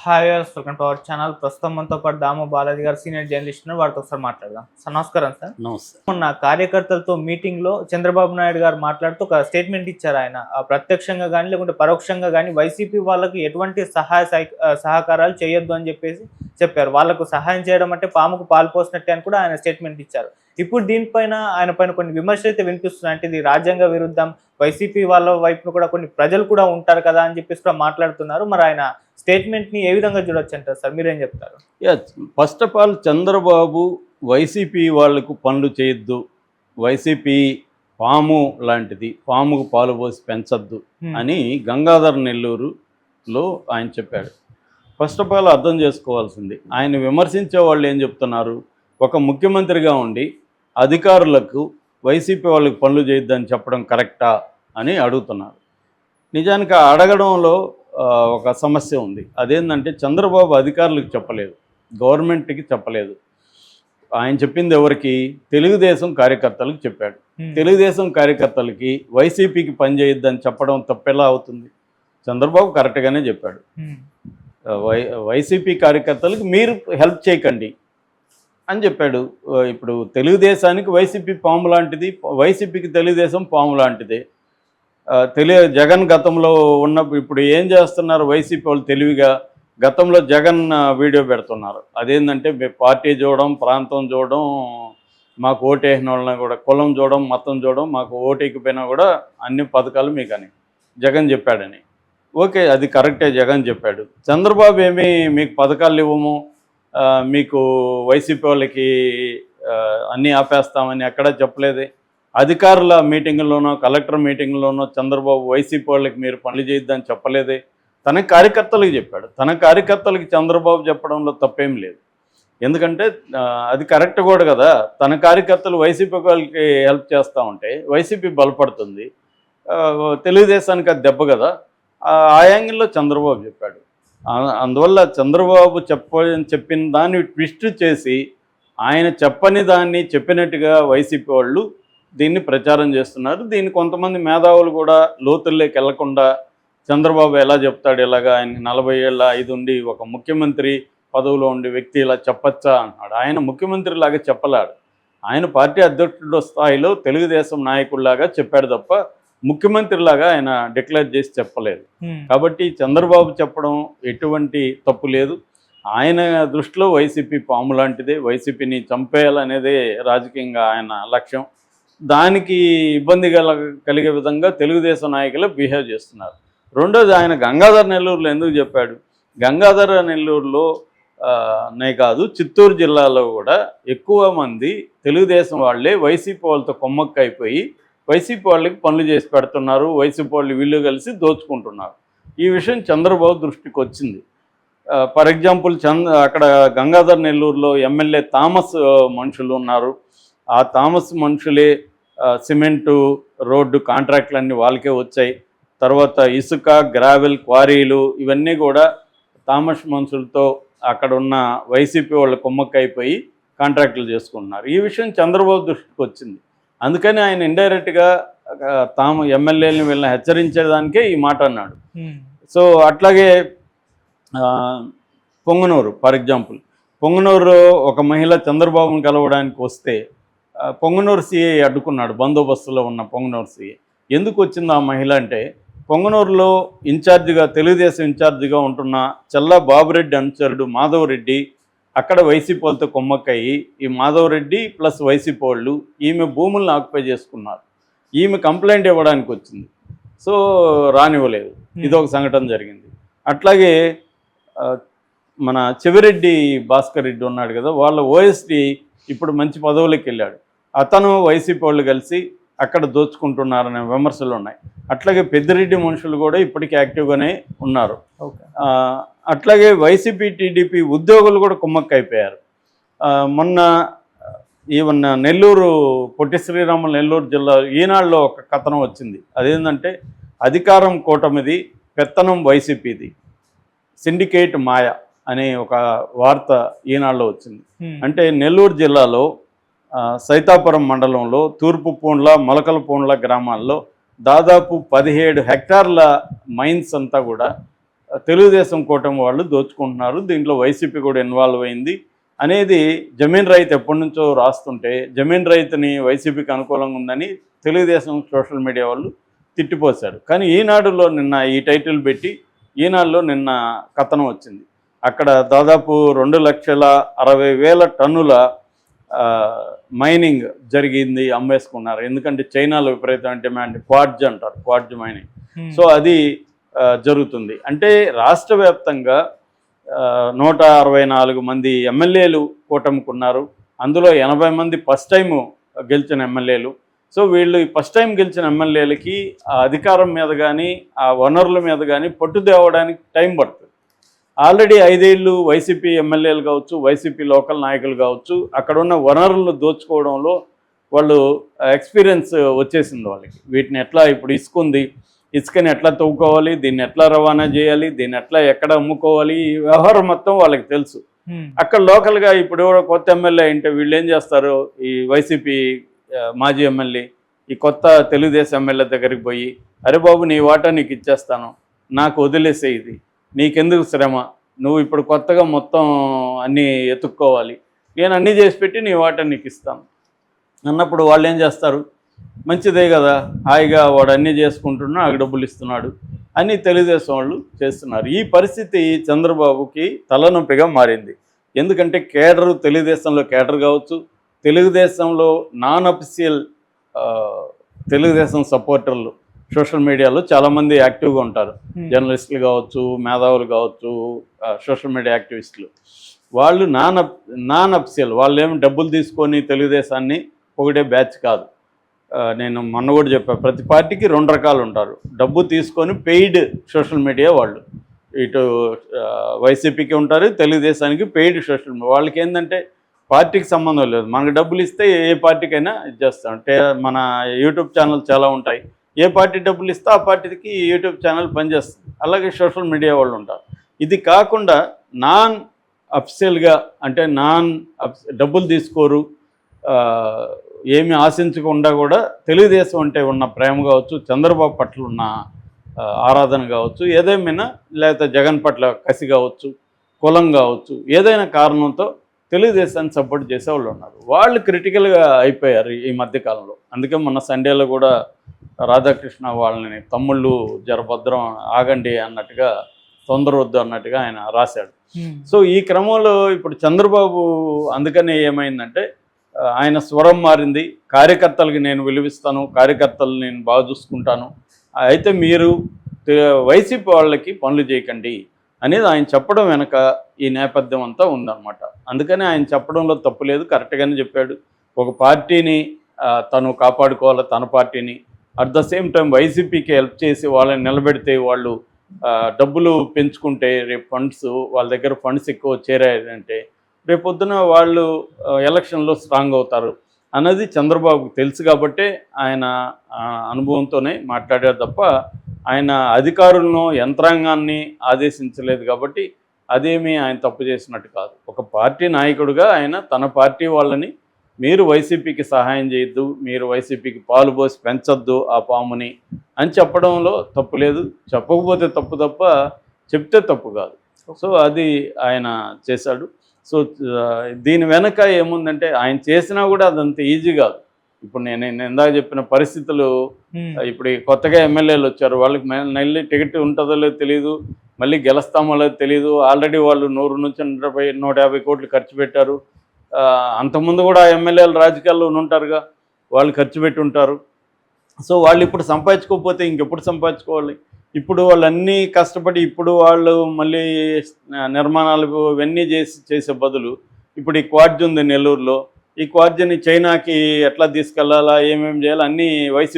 Hi welcome to our channel. ప్రస్తుతం మనతో పాటు దాము బాలాజీ గారు సీనియర్ జర్నలిస్ట్ ఉన్నారు. వారితో ఒకసారి మాట్లాడదాం. సార్ నమస్కారం. సార్ నమస్తే. మొన్న కార్యకర్తలతో మీటింగ్ లో చంద్రబాబు నాయుడు గారు మాట్లాడుతూ ఒక స్టేట్మెంట్ ఇచ్చారు. ఆయన ప్రత్యక్షంగా కానీ లేకుంటే పరోక్షంగా కానీ వైసీపీ వాళ్ళకి ఎటువంటి సహకారాలు చేయొద్దు అని చెప్పారు. వాళ్ళకు సహాయం చేయడం అంటే పాముకు పాలు పోసినట్టే అని కూడా ఆయన స్టేట్మెంట్ ఇచ్చారు. ఇప్పుడు దీనిపైన ఆయన పైన కొన్ని విమర్శలు అయితే వినిపిస్తున్నాయి. అంటే ఇది రాజ్యాంగ విరుద్ధం, వైసీపీ వాళ్ళ వైపున కూడా కొన్ని ప్రజలు కూడా ఉంటారు కదా అని చెప్పేసి కూడా మాట్లాడుతున్నారు. మరి ఆయన స్టేట్మెంట్ ని ఏ విధంగా చూడొచ్చు అంటారు సార్? మీరేం చెప్తారు? First of all Chandrababu YCP వాళ్లకు పనులు చేయొద్దు, వైసీపీ పాము లాంటిది, పాముకు పాలు పోసి పెంచద్దు అని గంగాధర్ నెల్లూరులో ఆయన చెప్పాడు. ఫస్ట్ ఆఫ్ ఆల్ అర్థం చేసుకోవాల్సింది, ఆయన విమర్శించే వాళ్ళు ఏం చెప్తున్నారు, ఒక ముఖ్యమంత్రిగా ఉండి అధికారులకు వైసీపీ వాళ్ళకి పనులు చేయొద్దని చెప్పడం కరెక్టా అని అడుగుతున్నారు. నిజానికి అడగడంలో ఒక సమస్య ఉంది. అదేంటంటే చంద్రబాబు అధికారులకు చెప్పలేదు, గవర్నమెంట్కి చెప్పలేదు. ఆయన చెప్పింది ఎవరికి? తెలుగుదేశం కార్యకర్తలకు చెప్పాడు. తెలుగుదేశం కార్యకర్తలకి వైసీపీకి పని చేయొద్దని చెప్పడం తప్పెలా అవుతుంది? చంద్రబాబు కరెక్ట్గానే చెప్పాడు. వైసీపీ కార్యకర్తలకు మీరు హెల్ప్ చేయకండి అని చెప్పాడు. ఇప్పుడు తెలుగుదేశానికి వైసీపీ పాము లాంటిది, వైసీపీకి తెలుగుదేశం పాము లాంటిది. జగన్ గతంలో ఉన్నప్పుడు ఇప్పుడు ఏం చేస్తున్నారు వైసీపీ వాళ్ళు తెలివిగా? గతంలో జగన్ వీడియో పెడుతున్నారు. అదేంటంటే పార్టీ చూడడం, ప్రాంతం చూడడం, మాకు ఓటేసిన వాళ్ళని కూడా కులం చూడడం, మతం చూడడం, మాకు ఓటేకపోయినా కూడా అన్ని పథకాలు మీకని జగన్ చెప్పాడని. ఓకే, అది కరెక్టే, జగన్ చెప్పాడు. చంద్రబాబు ఏమి మీకు పథకాలు ఇవ్వము, మీకు వైసీపీ వాళ్ళకి అన్నీ ఆపేస్తామని ఎక్కడా చెప్పలేదే. అధికారుల మీటింగుల్లోనో కలెక్టర్ మీటింగ్లోనో చంద్రబాబు వైసీపీ వాళ్ళకి మీరు పనులు చేయొద్దని చెప్పలేదే. తన కార్యకర్తలకు చెప్పాడు. తన కార్యకర్తలకి చంద్రబాబు చెప్పడంలో తప్పేం లేదు. ఎందుకంటే అది కరెక్ట్ కూడా కదా. తన కార్యకర్తలు వైసీపీ వాళ్ళకి హెల్ప్ చేస్తూ ఉంటే వైసీపీ బలపడుతుంది, తెలుగుదేశానికి అది దెబ్బ కదా. ఆ యాంగిల్లో చంద్రబాబు చెప్పాడు. అందువల్ల చంద్రబాబు చెప్పిన దాన్ని ట్విస్ట్ చేసి ఆయన చెప్పని దాన్ని చెప్పినట్టుగా వైసీపీ వాళ్ళు దీన్ని ప్రచారం చేస్తున్నారు. దీన్ని కొంతమంది మేధావులు కూడా లోతుల్లోకి వెళ్లకుండా చంద్రబాబు ఎలా చెప్తాడు, ఇలాగా ఆయన 40 ఏళ్ళ ఉండి ఒక ముఖ్యమంత్రి పదవిలో ఉండే వ్యక్తి ఇలా చెప్పచ్చా అన్నాడు. ఆయన ముఖ్యమంత్రి లాగా చెప్పలేడు. ఆయన పార్టీ అధ్యక్షుడు స్థాయిలో తెలుగుదేశం నాయకుడిలాగా చెప్పాడు తప్ప ముఖ్యమంత్రిలాగా ఆయన డిక్లేర్ చేసి చెప్పలేదు. కాబట్టి చంద్రబాబు చెప్పడం ఎటువంటి తప్పు లేదు. ఆయన దృష్టిలో వైసీపీ పాము లాంటిదే, వైసీపీని చంపేయాలనేదే రాజకీయంగా ఆయన లక్ష్యం. దానికి ఇబ్బంది కలిగే విధంగా తెలుగుదేశం నాయకులు బిహేవ్ చేస్తున్నారు. రెండోది, ఆయన గంగాధర్ నెల్లూరులో ఎందుకు చెప్పాడు? గంగాధర నెల్లూరులో నే కాదు, చిత్తూరు జిల్లాలో కూడా ఎక్కువ మంది తెలుగుదేశం వాళ్ళే వైసీపీ వాళ్ళతో కొమ్మక్కైపోయి వైసీపీ వాళ్ళకి పనులు చేసి పెడుతున్నారు, వైసీపీ వాళ్ళు వీళ్ళు కలిసి దోచుకుంటున్నారు. ఈ విషయం చంద్రబాబు దృష్టికి వచ్చింది. ఫర్ ఎగ్జాంపుల్ అక్కడ గంగాధర్ నెల్లూరులో ఎమ్మెల్యే థామస్ మనుషులు ఉన్నారు. ఆ థామస్ మనుషులే సిమెంటు రోడ్డు కాంట్రాక్టులన్నీ వాళ్ళకే వచ్చాయి. తర్వాత ఇసుక, గ్రావెల్ క్వారీలు ఇవన్నీ కూడా థామస్ మనుషులతో అక్కడ ఉన్న వైసీపీ వాళ్ళ కొమ్మక్కైపోయి కాంట్రాక్టులు చేసుకుంటున్నారు. ఈ విషయం చంద్రబాబు దృష్టికి వచ్చింది. అందుకని ఆయన ఇండైరెక్ట్గా ఎమ్మెల్యేలను వీళ్ళని హెచ్చరించేదానికే ఈ మాట అన్నాడు. సో అట్లాగే పొంగనూరు, ఫర్ ఎగ్జాంపుల్ పొంగనూరు ఒక మహిళ చంద్రబాబును కలవడానికి వస్తే పొంగనూరు సిఐ అడ్డుకున్నాడు. బందోబస్తులో ఉన్న పొంగనూరు సిఐ. ఎందుకు వచ్చింది ఆ మహిళ అంటే, పొంగనూరులో ఇన్ఛార్జిగా తెలుగుదేశం ఇన్ఛార్జిగా ఉంటున్న చల్లా బాబురెడ్డి అనుచరుడు మాధవరెడ్డి అక్కడ వైసీపీ వాళ్ళతో కొమ్మక్కయ్యి ఈ మాధవరెడ్డి ప్లస్ వైసీపీ వాళ్ళు ఈమె భూములను ఆక్యుపై చేసుకున్నారు. ఈమె కంప్లైంట్ ఇవ్వడానికి వచ్చింది, సో రానివ్వలేదు. ఇదొక సంఘటన జరిగింది. అట్లాగే మన చెవిరెడ్డి భాస్కర్ రెడ్డి ఉన్నాడు కదా, వాళ్ళ ఓఎస్డి ఇప్పుడు మంచి పదవులకు వెళ్ళాడు. అతను వైసీపీ వాళ్ళు కలిసి అక్కడ దోచుకుంటున్నారనే విమర్శలు ఉన్నాయి. అట్లాగే పెద్దిరెడ్డి మనుషులు కూడా ఇప్పటికీ యాక్టివ్గానే ఉన్నారు. అట్లాగే వైసీపీ టీడీపీ ఉద్యోగులు కూడా కుమ్మక్కైపోయారు. మొన్న ఈవెన్ నెల్లూరు పొట్టి శ్రీరాములు నెల్లూరు జిల్లా ఈనాడులో ఒక కథనం వచ్చింది. అదేంటంటే అధికారం కూటమిది, పెత్తనం వైసీపీది, సిండికేట్ మాయ అనే ఒక వార్త ఈనాడులో వచ్చింది. అంటే నెల్లూరు జిల్లాలో సైతాపురం మండలంలో తూర్పు పూండ్ల, మొలకల పూండ్ల గ్రామాల్లో దాదాపు 17 హెక్టార్ల మైన్స్ అంతా కూడా తెలుగుదేశం కూటమి వాళ్ళు దోచుకుంటున్నారు, దీంట్లో వైసీపీ కూడా ఇన్వాల్వ్ అయింది అనేది జమీన్ రైతు ఎప్పటి నుంచో రాస్తుంటే జమీన్ రైతుని వైసీపీకి అనుకూలంగా ఉందని తెలుగుదేశం సోషల్ మీడియా వాళ్ళు తిట్టిపోశారు. కానీ ఈనాడులో నిన్న ఈ టైటిల్ పెట్టి ఈనాడులో నిన్న కథనం వచ్చింది. అక్కడ దాదాపు 2,60,000 టన్నుల మైనింగ్ జరిగింది, అమ్మేసుకున్నారు. ఎందుకంటే చైనాలో విపరీతమైన డిమాండ్, క్వార్జ్ అంటారు, క్వార్జ్ మైనింగ్. సో అది జరుగుతుంది. అంటే రాష్ట్ర వ్యాప్తంగా 164 మంది ఎమ్మెల్యేలు కూటమికున్నారు. అందులో 80 మంది ఫస్ట్ టైం గెలిచిన ఎమ్మెల్యేలు. సో వీళ్ళు ఈ ఫస్ట్ టైం గెలిచిన ఎమ్మెల్యేలకి ఆ అధికారం మీద కానీ ఆ వనరుల మీద కానీ పట్టు తేవడానికి టైం పడుతుంది. ఆల్రెడీ 5 ఏళ్ళు వైసీపీ ఎమ్మెల్యేలు కావచ్చు, వైసీపీ లోకల్ నాయకులు కావచ్చు, అక్కడ ఉన్న వనరులను దోచుకోవడంలో వాళ్ళు ఎక్స్పీరియన్స్ వచ్చేసింది వాళ్ళకి. వీటిని ఎట్లా ఇప్పుడు ఇసుకని ఎట్లా తవ్వుకోవాలి, దీన్ని ఎట్లా రవాణా చేయాలి, దీన్ని ఎట్లా ఎక్కడ అమ్ముకోవాలి, ఈ వ్యవహారం మొత్తం వాళ్ళకి తెలుసు. అక్కడ లోకల్గా ఇప్పుడు కొత్త ఎమ్మెల్యే అంటే వీళ్ళు ఏం చేస్తారు, ఈ వైసీపీ మాజీ ఎమ్మెల్యే ఈ కొత్త తెలుగుదేశం ఎమ్మెల్యే దగ్గరికి పోయి, అరే బాబు నీ వాటా నీకు ఇచ్చేస్తాను, నాకు వదిలేసే, ఇది నీకెందుకు శ్రమ, నువ్వు ఇప్పుడు కొత్తగా మొత్తం అన్నీ ఎత్తుక్కోవాలి, నేను అన్నీ చేసి పెట్టి నీ వాటా నీకు ఇస్తాను అన్నప్పుడు వాళ్ళు ఏం చేస్తారు, మంచిదే కదా, హాయిగా వాడు అన్నీ చేసుకుంటున్నా నాకు డబ్బులు ఇస్తున్నాడు అని తెలుగుదేశం వాళ్ళు చేస్తున్నారు. ఈ పరిస్థితి చంద్రబాబుకి తలనొప్పిగా మారింది. ఎందుకంటే కేడరు, తెలుగుదేశంలో కేడర్ కావచ్చు, తెలుగుదేశంలో నాన్ అఫీషియల్ తెలుగుదేశం సపోర్టర్లు సోషల్ మీడియాలో చాలామంది యాక్టివ్గా ఉంటారు. జర్నలిస్టులు కావచ్చు, మేధావులు కావచ్చు, సోషల్ మీడియా యాక్టివిస్టులు. వాళ్ళు నాన్ అఫీషియల్, వాళ్ళు ఏమి డబ్బులు తీసుకొని తెలుగుదేశాన్ని ఒకటే బ్యాచ్ కాదు. నేను మొన్న కూడా చెప్పాను, ప్రతి పార్టీకి 2 రకాలు ఉంటారు. డబ్బు తీసుకొని పెయిడ్ సోషల్ మీడియా వాళ్ళు, ఇటు వైసీపీకి ఉంటారు, తెలుగుదేశానికి పెయిడ్ సోషల్ మీడియా. వాళ్ళకి ఏంటంటే పార్టీకి సంబంధం లేదు, మనకు డబ్బులు ఇస్తే ఏ పార్టీకైనా ఇచ్చేస్తాం. అంటే మన యూట్యూబ్ ఛానల్ చాలా ఉంటాయి, ఏ పార్టీ డబ్బులు ఇస్తే ఆ పార్టీకి యూట్యూబ్ ఛానల్ పనిచేస్తుంది. అలాగే సోషల్ మీడియా వాళ్ళు ఉంటారు. ఇది కాకుండా నాన్ అఫీషియల్గా, అంటే డబ్బులు తీసుకోరు, ఏమి ఆశించకుండా కూడా తెలుగుదేశం అంటే ఉన్న ప్రేమ కావచ్చు, చంద్రబాబు పట్ల ఉన్న ఆరాధన కావచ్చు, ఏదేమైనా, లేకపోతే జగన్ పట్ల కసి కావచ్చు, కులం కావచ్చు, ఏదైనా కారణంతో తెలుగుదేశాన్ని సపోర్ట్ చేసేవాళ్ళు ఉన్నారు. వాళ్ళు క్రిటికల్గా అయిపోయారు ఈ మధ్యకాలంలో. అందుకే మొన్న సండేలో కూడా రాధాకృష్ణ వాళ్ళని తమ్ముళ్ళు జరభద్రం ఆగండి అన్నట్టుగా, తొందరవద్దు అన్నట్టుగా ఆయన రాశాడు. సో ఈ క్రమంలో ఇప్పుడు చంద్రబాబు అందుకనే ఏమైందంటే ఆయన స్వరం మారింది. కార్యకర్తలకి నేను విలువిస్తాను, కార్యకర్తలు నేను బాగా చూసుకుంటాను, అయితే మీరు వైసీపీ వాళ్ళకి పనులు చేయకండి అనేది ఆయన చెప్పడం వెనక ఈ నేపథ్యం అంతా ఉందన్నమాట. అందుకని ఆయన చెప్పడంలో తప్పు లేదు, కరెక్ట్గానే చెప్పాడు. ఒక పార్టీని తను కాపాడుకోవాలి, తన పార్టీని, అట్ ద సేమ్ టైం వైసీపీకి హెల్ప్ చేసి వాళ్ళని నిలబెడితే, వాళ్ళు డబ్బులు పెంచుకుంటే రేపు వాళ్ళ దగ్గర ఫండ్స్ ఎక్కువ చేరాయంటే రేపొద్దున వాళ్ళు ఎలక్షన్లో స్ట్రాంగ్ అవుతారు అన్నది చంద్రబాబుకు తెలుసు. కాబట్టే ఆయన అనుభవంతోనే మాట్లాడారు తప్ప ఆయన అధికారులను, యంత్రాంగాన్ని ఆదేశించలేదు. కాబట్టి అదేమీ ఆయన తప్పు చేసినట్టు కాదు. ఒక పార్టీ నాయకుడిగా ఆయన తన పార్టీ వాళ్ళని, మీరు వైసీపీకి సహాయం చేయొద్దు, మీరు వైసీపీకి పాలు పోసి పెంచొద్దు ఆ పాముని అని చెప్పడంలో తప్పు లేదు. చెప్పకపోతే తప్పు తప్ప చెప్తే తప్పు కాదు. సో అది ఆయన చేశాడు. సో దీని వెనక ఏముందంటే ఆయన చేసినా కూడా అదంత ఈజీ కాదు. ఇప్పుడు నేను ఇందాక చెప్పిన పరిస్థితులు, ఇప్పుడు కొత్తగా ఎమ్మెల్యేలు వచ్చారు, వాళ్ళకి మళ్ళీ టికెట్ ఉంటుందో లేదో తెలియదు, మళ్ళీ గెలుస్తామో లేదో తెలియదు. ఆల్రెడీ వాళ్ళు 100 నుంచి 150 కోట్లు ఖర్చు పెట్టారు. అంతకుముందు కూడా ఎమ్మెల్యేలు రాజకీయాల్లో ఉంటారుగా, వాళ్ళు ఖర్చు పెట్టి ఉంటారు. సో వాళ్ళు ఇప్పుడు సంపాదించుకోకపోతే ఇంకెప్పుడు సంపాదించుకోవాలి? ఇప్పుడు వాళ్ళన్నీ కష్టపడి ఇప్పుడు వాళ్ళు మళ్ళీ నిర్మాణాలు ఇవన్నీ చేసే బదులు ఇప్పుడు ఈ క్వార్జ్ ఉంది నెల్లూరులో, ఈ క్వార్జ్ని చైనాకి ఎట్లా తీసుకెళ్లాలా, ఏమేమి చేయాలా, అన్నీ వైసీపీ